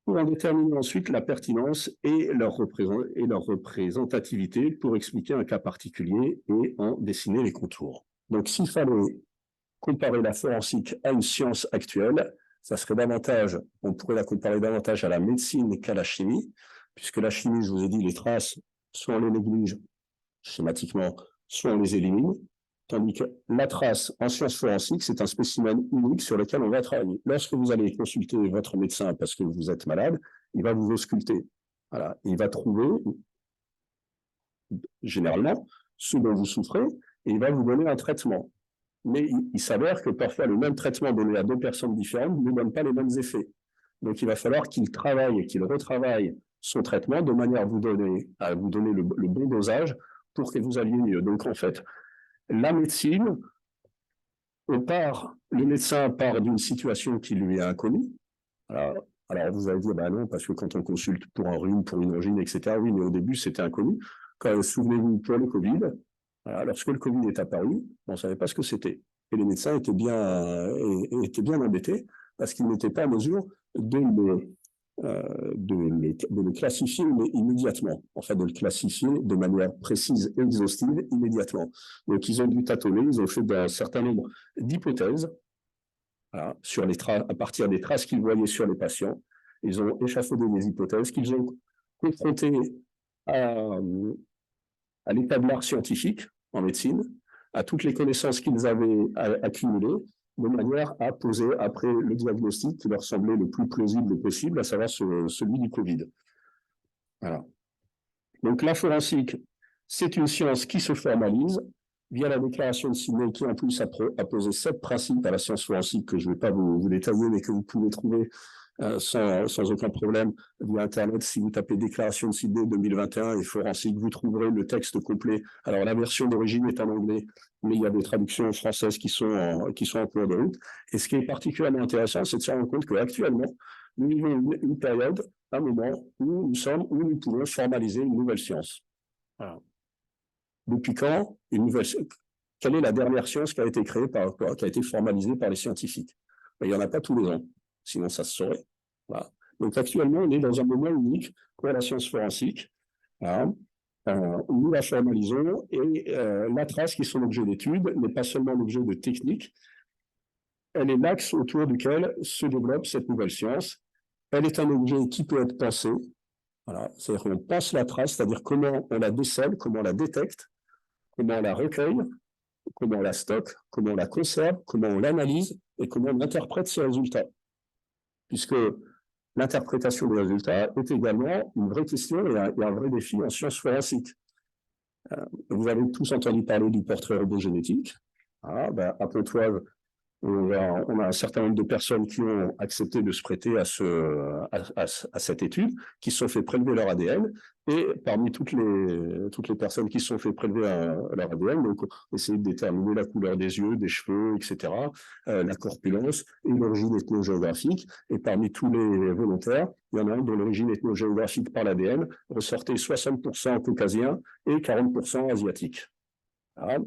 pour en déterminer ensuite la pertinence et leur représentativité pour expliquer un cas particulier et en dessiner les contours. Donc, s'il fallait comparer la forensique à une science actuelle, ça serait on pourrait la comparer davantage à la médecine qu'à la chimie, puisque la chimie, je vous ai dit, les traces, soit on les néglige schématiquement, soit on les élimine, tandis que la trace en sciences forensiques, c'est un spécimen unique sur lequel on va travailler. Lorsque vous allez consulter votre médecin parce que vous êtes malade, il va vous ausculter. Voilà. Il va trouver, généralement, ce dont vous souffrez, et il va vous donner un traitement. Mais il s'avère que parfois, le même traitement donné à deux personnes différentes ne donne pas les mêmes effets. Donc, il va falloir qu'il travaille et qu'il retravaille son traitement de manière à vous donner le bon dosage pour que vous alliez mieux. Donc, en fait, la médecine, le médecin part d'une situation qui lui est inconnue. Alors vous allez dire, ben non, parce que quand on consulte pour un rhume, pour une angine, etc., oui, mais au début, c'était inconnu. Souvenez-vous, pour le Covid, lorsque le Covid est apparu, on ne savait pas ce que c'était. Et les médecins étaient bien embêtés parce qu'ils n'étaient pas en mesure de le classifier immédiatement, enfin de le classifier de manière précise et exhaustive immédiatement. Donc ils ont dû tâtonner, ils ont fait un certain nombre d'hypothèses à partir des traces qu'ils voyaient sur les patients. Ils ont échafaudé des hypothèses qu'ils ont confrontées à l'état de l'art scientifique en médecine, à toutes les connaissances qu'ils avaient accumulées, de manière à poser après le diagnostic qui leur semblait le plus plausible possible, à savoir celui du Covid. Voilà. Donc la forensique, c'est une science qui se formalise via la déclaration de Sydney, qui en plus a posé 7 principes à la science forensique que je ne vais pas vous détailler, mais que vous pouvez trouver sans aucun problème via Internet. Si vous tapez déclaration de Sydney 2021 et forensique, vous trouverez le texte complet. Alors la version d'origine est en anglais, mais il y a des traductions françaises qui sont en cours de route. Et ce qui est particulièrement intéressant, c'est de se rendre compte qu'actuellement, nous vivons une période, un moment où nous pouvons formaliser une nouvelle science. Voilà. Depuis quand quelle est la dernière science qui a été créée qui a été formalisée par les scientifiques? Il n'y en a pas tous les ans, sinon ça se saurait. Voilà. Donc actuellement, on est dans un moment unique pour la science forensique. Voilà. Nous la formalisons et la trace qui est son objet d'étude n'est pas seulement l'objet de technique, elle est l'axe autour duquel se développe cette nouvelle science. Elle est un objet qui peut être pensé. Voilà. C'est-à-dire qu'on pense la trace, c'est-à-dire comment on la décèle, comment on la détecte, comment on la recueille, comment on la stocke, comment on la conserve, comment on l'analyse et comment on interprète ces résultats. Puisque l'interprétation des résultats est également une vraie question et un vrai défi en sciences forensiques. Vous avez tous entendu parler du portrait robot génétique. À Pontoise, On a un certain nombre de personnes qui ont accepté de se prêter à cette étude, qui se sont fait prélever leur ADN, et parmi toutes les personnes qui se sont fait prélever leur ADN, donc essayer de déterminer la couleur des yeux, des cheveux, etc., la corpulence et l'origine ethno-géographique. Et parmi tous les volontaires, il y en a un dont l'origine ethno-géographique par l'ADN ressortait 60% caucasien et 40% asiatique. Voilà.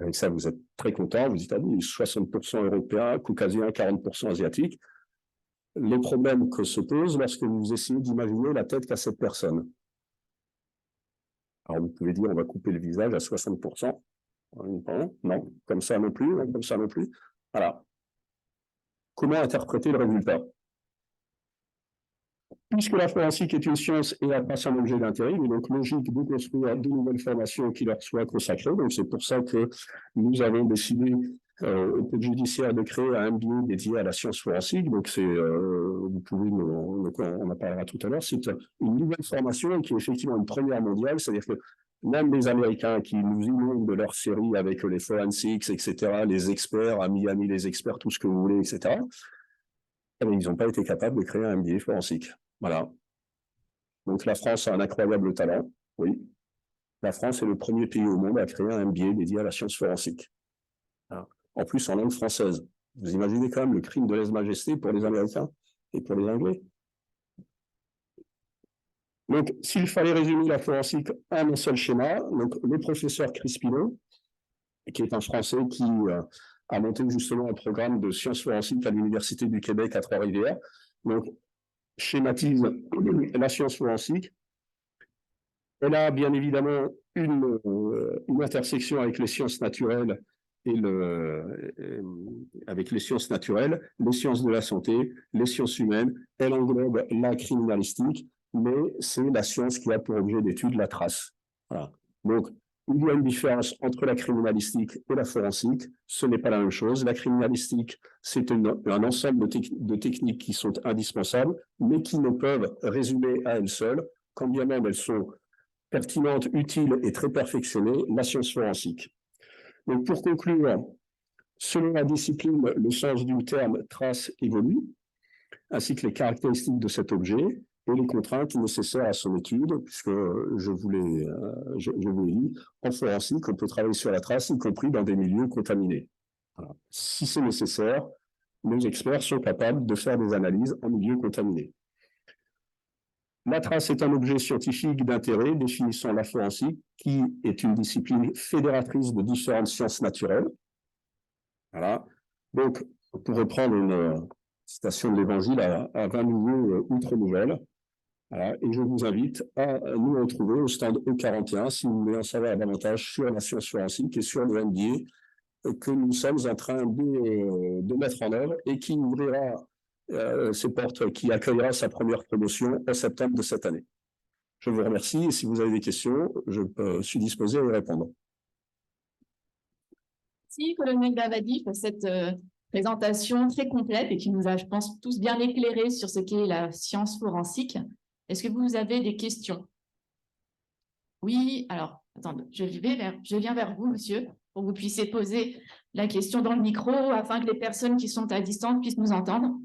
Avec ça, vous êtes très content, vous dites, ah oui, 60% européens, caucasiens, 40% asiatiques. Les problèmes que se posent lorsque vous essayez d'imaginer la tête qu'a cette personne. Alors, vous pouvez dire, on va couper le visage à 60%. Non, comme ça non plus, comme ça non plus. Voilà. Comment interpréter le résultat? Puisque la forensique est une science et n'a pas son objet d'intérêt, il est donc logique de construire de nouvelles formations qui leur soient consacrées. Donc, c'est pour ça que nous avons décidé au Code judiciaire de créer un MBA dédié à la science forensique. Donc, vous pouvez, on en parlera tout à l'heure, c'est une nouvelle formation qui est effectivement une première mondiale, c'est-à-dire que même les Américains qui nous inondent de leur série avec les forensics, etc., les experts à Miami, les experts, tout ce que vous voulez, etc., ils n'ont pas été capables de créer un MBA forensique. Voilà. Donc la France a un incroyable talent, oui. La France est le premier pays au monde à créer un MBA dédié à la science forensique. Voilà. En plus, en langue française. Vous imaginez quand même le crime de lèse-majesté pour les Américains et pour les Anglais. Donc, s'il fallait résumer la forensique en un seul schéma, donc le professeur Crispino, qui est un Français qui a monté justement un programme de sciences forensiques à l'Université du Québec à Trois-Rivières, donc schématise la science forensique. Elle a bien évidemment une intersection avec les sciences naturelles avec les sciences naturelles, les sciences de la santé, les sciences humaines. Elle englobe la criminalistique, mais c'est la science qui a pour objet d'étude la trace. Voilà. Donc, il y a une différence entre la criminalistique et la forensique. Ce n'est pas la même chose. La criminalistique, c'est un ensemble de techniques qui sont indispensables, mais qui ne peuvent résumer à elles seules, quand bien même elles sont pertinentes, utiles et très perfectionnées, la science forensique. Donc, pour conclure, selon la discipline, le sens du terme trace évolue, ainsi que les caractéristiques de cet objet et les contraintes nécessaires à son étude, puisque je vous l'ai dit, en forensique, on peut travailler sur la trace, y compris dans des milieux contaminés. Voilà. Si c'est nécessaire, nos experts sont capables de faire des analyses en milieu contaminé. La trace est un objet scientifique d'intérêt définissant la forensique, qui est une discipline fédératrice de différentes sciences naturelles. Voilà. Donc, pour reprendre une citation de l'Évangile à 20 nouveaux outre nouvelles, voilà. Et je vous invite à nous retrouver au stand E41 si vous voulez en savoir davantage sur la science forensique et sur le MBA que nous sommes en train de mettre en œuvre et qui ouvrira ses portes, qui accueillera sa première promotion en septembre de cette année. Je vous remercie et si vous avez des questions, je suis disposé à y répondre. Merci, colonel Davadi, pour cette présentation très complète et qui nous a, je pense, tous bien éclairés sur ce qu'est la science forensique. Est-ce que vous avez des questions? Oui, alors, attendez, je viens vers vous, monsieur, pour que vous puissiez poser la question dans le micro afin que les personnes qui sont à distance puissent nous entendre.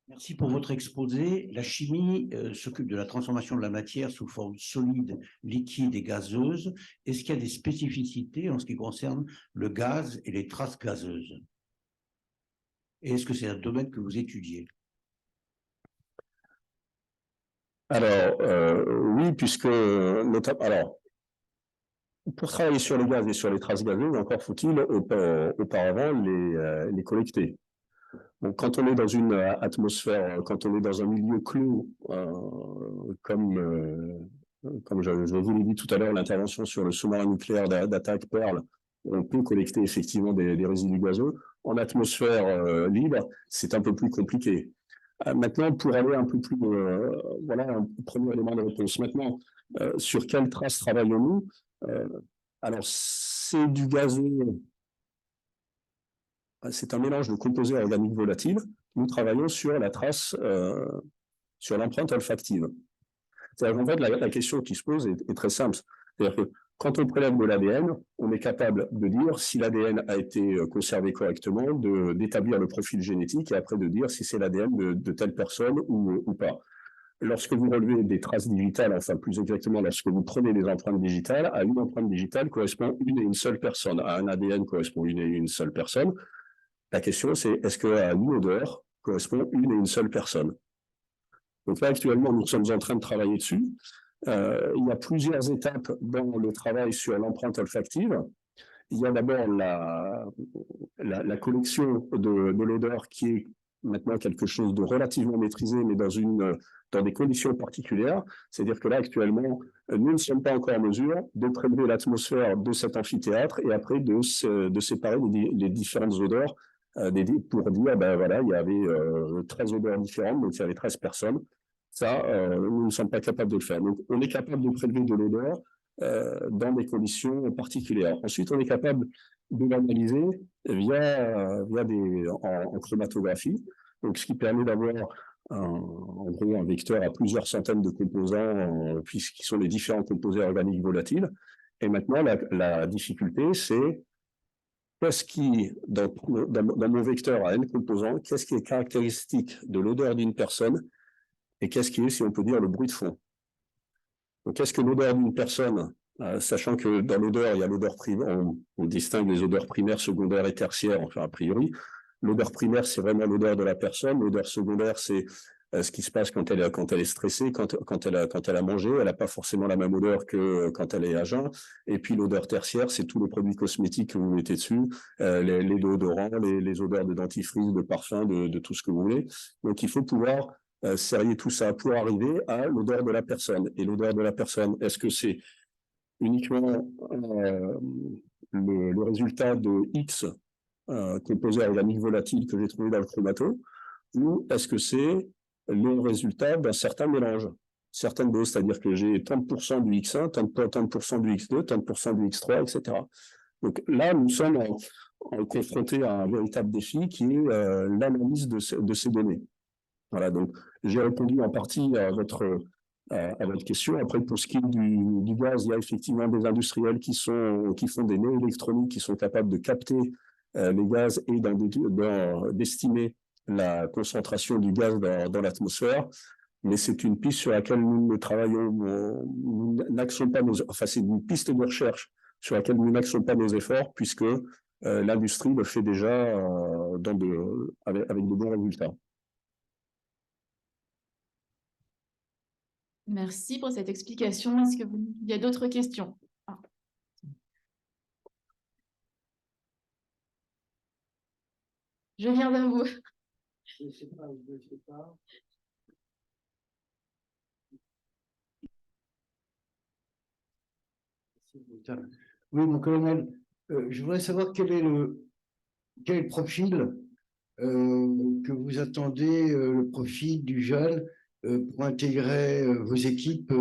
Merci pour votre exposé. La chimie s'occupe de la transformation de la matière sous forme solide, liquide et gazeuse. Est-ce qu'il y a des spécificités en ce qui concerne le gaz et les traces gazeuses? Et est-ce que c'est un domaine que vous étudiez? Alors, oui, puisque alors, pour travailler sur les gaz et sur les traces gazeuses, encore faut-il auparavant les collecter. Donc, quand on est dans une atmosphère, quand on est dans un milieu clos, comme je vous l'ai dit tout à l'heure, l'intervention sur le sous-marin nucléaire d'attaque Pearl, on peut collecter effectivement des résidus gazeux. En atmosphère libre, c'est un peu plus compliqué. Maintenant, pour aller un peu plus, voilà, un premier élément de réponse. Maintenant, sur quelle trace travaillons-nous? Alors, c'est du gazeux. C'est un mélange de composés organiques volatiles. Nous travaillons sur la trace, sur l'empreinte olfactive. C'est-à-dire qu'en fait, la question qui se pose est très simple. C'est-à-dire que Quand on prélève de l'ADN, on est capable de dire si l'ADN a été conservé correctement, d'établir le profil génétique et après de dire si c'est l'ADN de telle personne ou pas. Lorsque vous relevez des traces digitales, enfin plus exactement lorsque vous prenez des empreintes digitales, à une empreinte digitale correspond une et une seule personne, à un ADN correspond une et une seule personne. La question c'est est-ce qu'à une odeur correspond une et une seule personne? Donc là actuellement nous sommes en train de travailler dessus. Il y a plusieurs étapes dans le travail sur l'empreinte olfactive. Il y a d'abord la collection de l'odeur qui est maintenant quelque chose de relativement maîtrisé, mais dans des conditions particulières. C'est-à-dire que là, actuellement, nous ne sommes pas encore en mesure de prélever l'atmosphère de cet amphithéâtre et après de séparer les différentes odeurs pour dire, ben voilà, il y avait 13 odeurs différentes, donc il y avait 13 personnes. Ça, nous ne sommes pas capables de le faire. Donc, on est capable de prélever de l'odeur dans des conditions particulières. Ensuite, on est capable de l'analyser en chromatographie, donc ce qui permet d'avoir en gros un vecteur à plusieurs centaines de composants, qui sont les différents composés organiques volatiles. Et maintenant, la difficulté, c'est qu'est-ce qui, dans mon vecteur à n composants, qu'est-ce qui est caractéristique de l'odeur d'une personne et qu'est-ce qui est, si on peut dire, le bruit de fond. Donc, qu'est-ce que l'odeur d'une personne, sachant que dans l'odeur, il y a l'odeur primaire, on distingue les odeurs primaires, secondaires et tertiaires, enfin a priori. L'odeur primaire, c'est vraiment l'odeur de la personne. L'odeur secondaire, c'est ce qui se passe quand elle est stressée, quand elle a mangé. Elle n'a pas forcément la même odeur que quand elle est à jeun. Et puis l'odeur tertiaire, c'est tous les produits cosmétiques que vous mettez dessus, les déodorants, les odeurs de dentifrice, de parfum, de tout ce que vous voulez. Donc, il faut pouvoir serrer tout ça pour arriver à l'odeur de la personne. Et l'odeur de la personne, est-ce que c'est uniquement le résultat de X composés organiques volatiles que j'ai trouvé dans le chromato, ou est-ce que c'est le résultat d'un certain mélange, certaines doses, c'est-à-dire que j'ai 30% du X1, 30% du X2, 30% du X3, etc. Donc là, nous sommes confrontés à un véritable défi qui est l'analyse de ces données. Voilà, donc j'ai répondu en partie à votre question. Après, pour ce qui est du gaz, il y a effectivement des industriels qui font des nœuds électroniques, qui sont capables de capter les gaz et d'estimer la concentration du gaz dans l'atmosphère. Mais c'est une piste sur laquelle nous ne travaillons, nous n'axons pas enfin c'est une piste de recherche sur laquelle nous n'axons pas nos efforts, puisque l'industrie le fait déjà avec de bons résultats. Merci pour cette explication. Est-ce qu'il y a d'autres questions? Je viens vers vous. Je ne sais pas, je ne sais pas. Oui, mon colonel, je voudrais savoir quel est le profil que vous attendez, le profil du jeune pour intégrer vos équipes.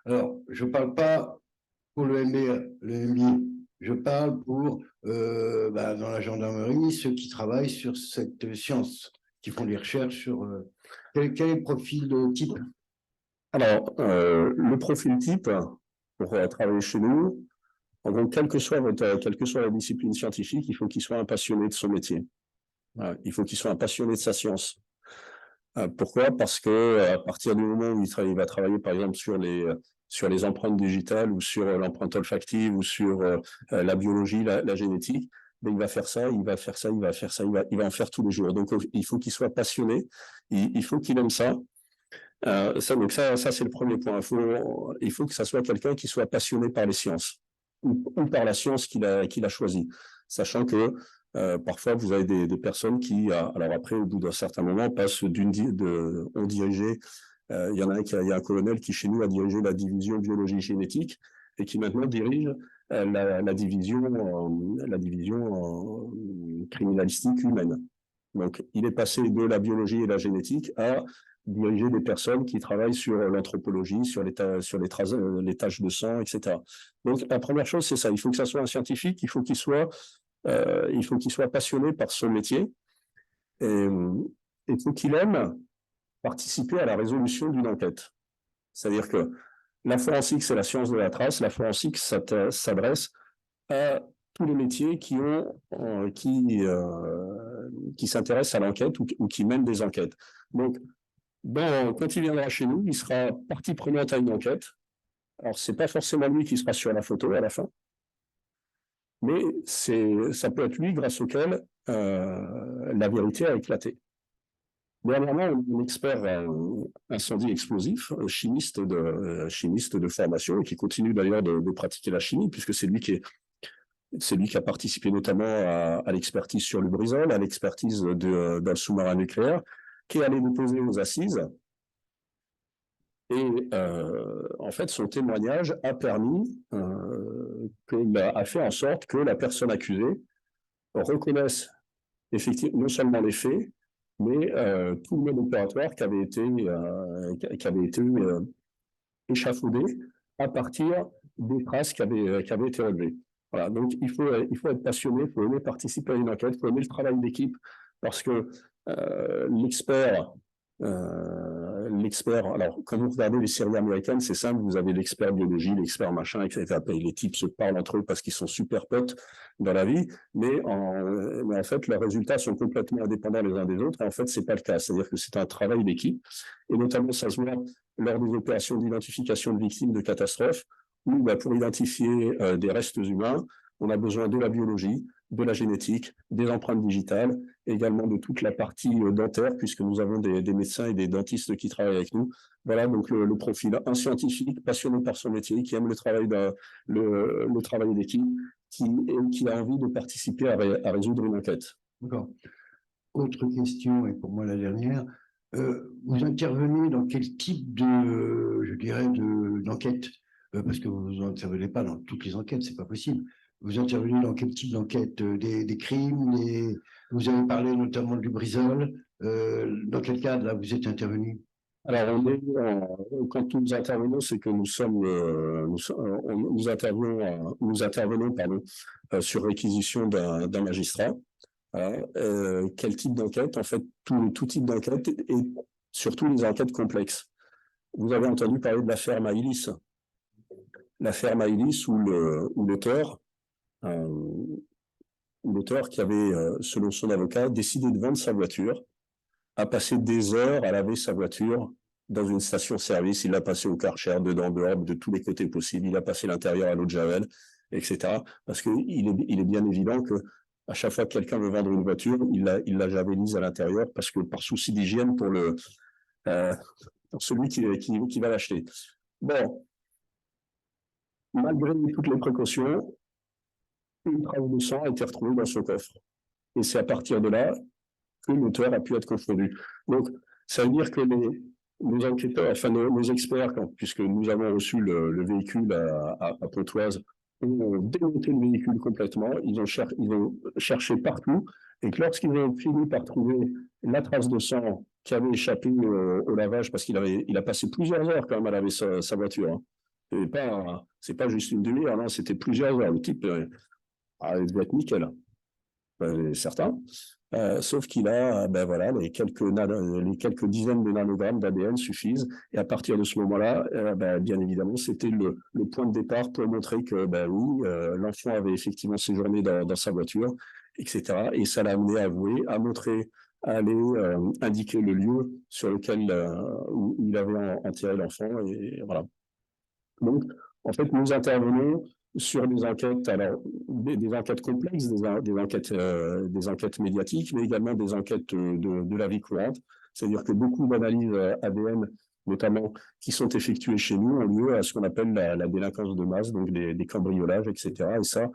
Alors, je ne parle pas pour le MBI, je parle pour, dans la gendarmerie, ceux qui travaillent sur cette science, qui font des recherches sur quel est le profil type? Alors, le profil type pour travailler chez nous, donc, quelle que soit la discipline scientifique, il faut qu'il soit un passionné de son métier. Il faut qu'il soit un passionné de sa science. Pourquoi? Parce que à partir du moment où il va travailler, par exemple, sur les empreintes digitales ou sur l'empreinte olfactive ou sur la biologie, la génétique, ben, il va faire ça, il va en faire tous les jours. Donc, il faut qu'il soit passionné, il faut qu'il aime ça. Donc ça c'est le premier point. Il faut que ça soit quelqu'un qui soit passionné par les sciences ou par la science qu'il a choisie, sachant que parfois vous avez des personnes qui, alors après au bout d'un certain moment, ont dirigé. Il y en a il y a un colonel qui chez nous a dirigé la division biologie génétique et qui maintenant dirige la division criminalistique humaine. Donc il est passé de la biologie et la génétique à diriger des personnes qui travaillent sur l'anthropologie, sur les taches de sang, etc. Donc, la première chose, c'est ça. Il faut que ça soit un scientifique, il faut qu'il soit passionné par son métier et il faut qu'il aime participer à la résolution d'une enquête. C'est-à-dire que La forensique, c'est la science de la trace. La forensique s'adresse à tous les métiers qui s'intéressent à l'enquête ou qui mènent des enquêtes. Donc, quand il viendra chez nous, il sera partie prenante à une enquête. Alors, ce n'est pas forcément lui qui sera sur la photo à la fin, mais ça peut être lui grâce auquel la vérité a éclaté. Dernièrement, un expert incendie explosif, chimiste de formation, et qui continue d'ailleurs de pratiquer la chimie, puisque c'est lui qui a participé notamment à l'expertise sur le Lubrizol, à l'expertise d'un sous-marin nucléaire, qui est allé déposer aux assises. Et en fait, son témoignage a permis, a fait en sorte que la personne accusée reconnaisse effectivement non seulement les faits, mais tout le mode opératoire qui avait été échafaudé à partir des traces qui avaient été relevées. Voilà, donc il faut être passionné, il faut aimer participer à une enquête, il faut aimer le travail d'équipe, parce que l'expert, alors quand vous regardez les séries américaines, c'est simple, vous avez l'expert biologie, l'expert machin, etc. Les types se parlent entre eux parce qu'ils sont super potes dans la vie, mais en fait, leurs résultats sont complètement indépendants les uns des autres, et en fait, c'est pas le cas, c'est-à-dire que c'est un travail d'équipe, et notamment ça se voit lors des opérations d'identification de victimes de catastrophes, où pour identifier des restes humains, on a besoin de la biologie, de la génétique, des empreintes digitales, également de toute la partie dentaire, puisque nous avons des médecins et des dentistes qui travaillent avec nous. Voilà donc le profil. Un scientifique passionné par son métier, qui aime le travail d'équipe, qui a envie de participer à résoudre une enquête. D'accord. Autre question, et pour moi la dernière, vous intervenez dans quel type d'enquête? Parce que vous n'intervenez pas dans toutes les enquêtes, c'est pas possible. Vous intervenez dans quel type d'enquête? Des crimes, vous avez parlé notamment du Lubrizol. Dans quel cadre là vous êtes intervenu? Alors, quand nous intervenons, c'est que nous intervenons sur réquisition d'un magistrat. Voilà. Quel type d'enquête? En fait, tout type d'enquête et surtout les enquêtes complexes. Vous avez entendu parler de l'affaire Maïlis. L'affaire Maïlis où l'auteur qui avait, selon son avocat, décidé de vendre sa voiture, a passé des heures à laver sa voiture dans une station-service. Il l'a passé au Karcher, dedans, dehors, de tous les côtés possibles. Il a passé l'intérieur à l'eau de Javel, etc. Parce qu'il est bien évident que à chaque fois que quelqu'un veut vendre une voiture, il la javelise à l'intérieur parce que par souci d'hygiène pour celui qui va l'acheter. Bon, malgré toutes les précautions, une trace de sang a été retrouvée dans son coffre. Et c'est à partir de là que l'auteur a pu être confondu. Donc, ça veut dire que nos enquêteurs, enfin nos experts, puisque nous avons reçu le véhicule à Pontoise, ont démonté le véhicule complètement, ils ont cherché partout, et que lorsqu'ils ont fini par trouver la trace de sang qui avait échappé au lavage, parce qu'il a passé plusieurs heures quand même à laver sa voiture, hein. C'est pas juste une demi-heure, non, c'était plusieurs heures. Le type, il devait être nickel, certain. Sauf qu'il a, voilà, les quelques dizaines de nanogrammes d'ADN suffisent. Et à partir de ce moment-là, bien évidemment, c'était le point de départ pour montrer que, oui, l'enfant avait effectivement séjourné dans sa voiture, etc. Et ça l'a amené à avouer, à aller indiquer le lieu sur lequel où il avait enterré l'enfant. Et voilà. Donc, en fait, nous intervenons sur des enquêtes, alors des enquêtes complexes, des enquêtes médiatiques, mais également des enquêtes de la vie courante. C'est-à-dire que beaucoup d'analyses ADN, notamment, qui sont effectuées chez nous, ont lieu à ce qu'on appelle la délinquance de masse, donc des cambriolages, etc. Et ça,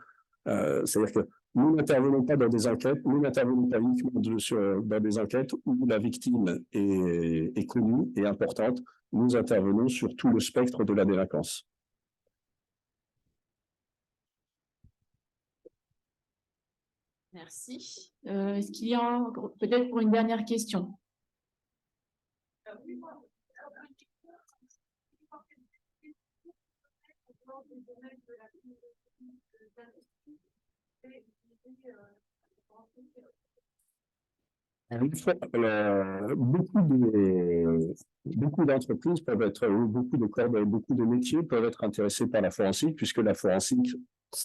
c'est-à-dire que nous n'intervenons pas dans des enquêtes, nous n'intervenons pas uniquement dans des enquêtes où la victime est connue et importante. Nous intervenons sur tout le spectre de la délinquance. Merci. Est-ce qu'il y a peut-être pour une dernière question? Beaucoup d'entreprises peuvent être, ou beaucoup de corps, beaucoup de métiers peuvent être intéressés par la forensique, puisque la forensique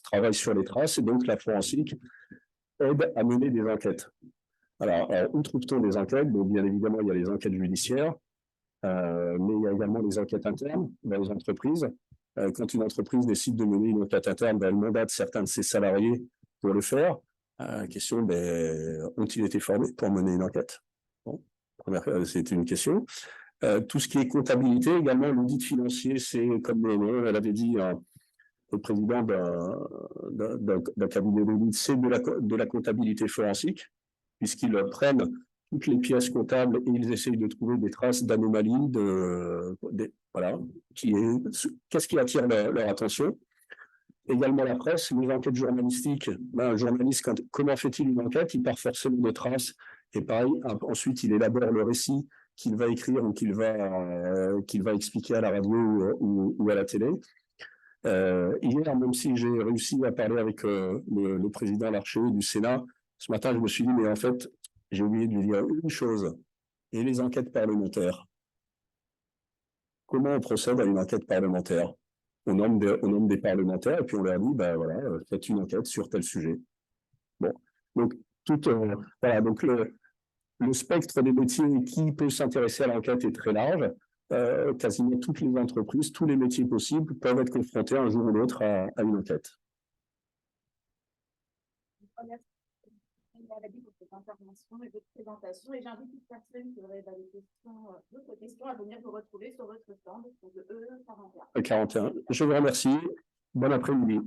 travaille sur les traces, et donc la forensique aide à mener des enquêtes. Alors, où trouve-t-on des enquêtes? Donc, bien évidemment, il y a les enquêtes judiciaires, mais il y a également les enquêtes internes dans les entreprises. Quand une entreprise décide de mener une enquête interne, ben, elle mandate certains de ses salariés pour le faire. Question, ben, ont-ils été formés pour mener une enquête? Bon, c'est une question. Tout ce qui est comptabilité, également l'audit financier, c'est comme elle avait dit le président d'un cabinet d'audit, c'est de la comptabilité forensique, puisqu'ils prennent toutes les pièces comptables et ils essayent de trouver des traces d'anomalies, voilà, qu'est-ce qui attire leur attention. Également la presse, les enquêtes journalistiques. Ben, un journaliste, comment fait-il une enquête? Il part forcément de traces. Et pareil, ensuite, il élabore le récit qu'il va écrire ou qu'il va expliquer à la radio ou à la télé. Hier, même si j'ai réussi à parler avec le président Larcher du Sénat, ce matin, je me suis dit, mais en fait, j'ai oublié de lui dire une chose. Et les enquêtes parlementaires? Comment on procède à une enquête parlementaire? On nomme des parlementaires et puis on leur dit, ben voilà, faites une enquête sur tel sujet. Bon, donc voilà, donc le spectre des métiers qui peut s'intéresser à l'enquête est très large. Quasiment toutes les entreprises, tous les métiers possibles peuvent être confrontés un jour ou l'autre à une enquête. Pour cette intervention et votre présentation. Et j'invite toute personne qui aurait d'autres questions à venir vous retrouver sur votre stand de E41. 41. Je vous remercie. Bon après-midi.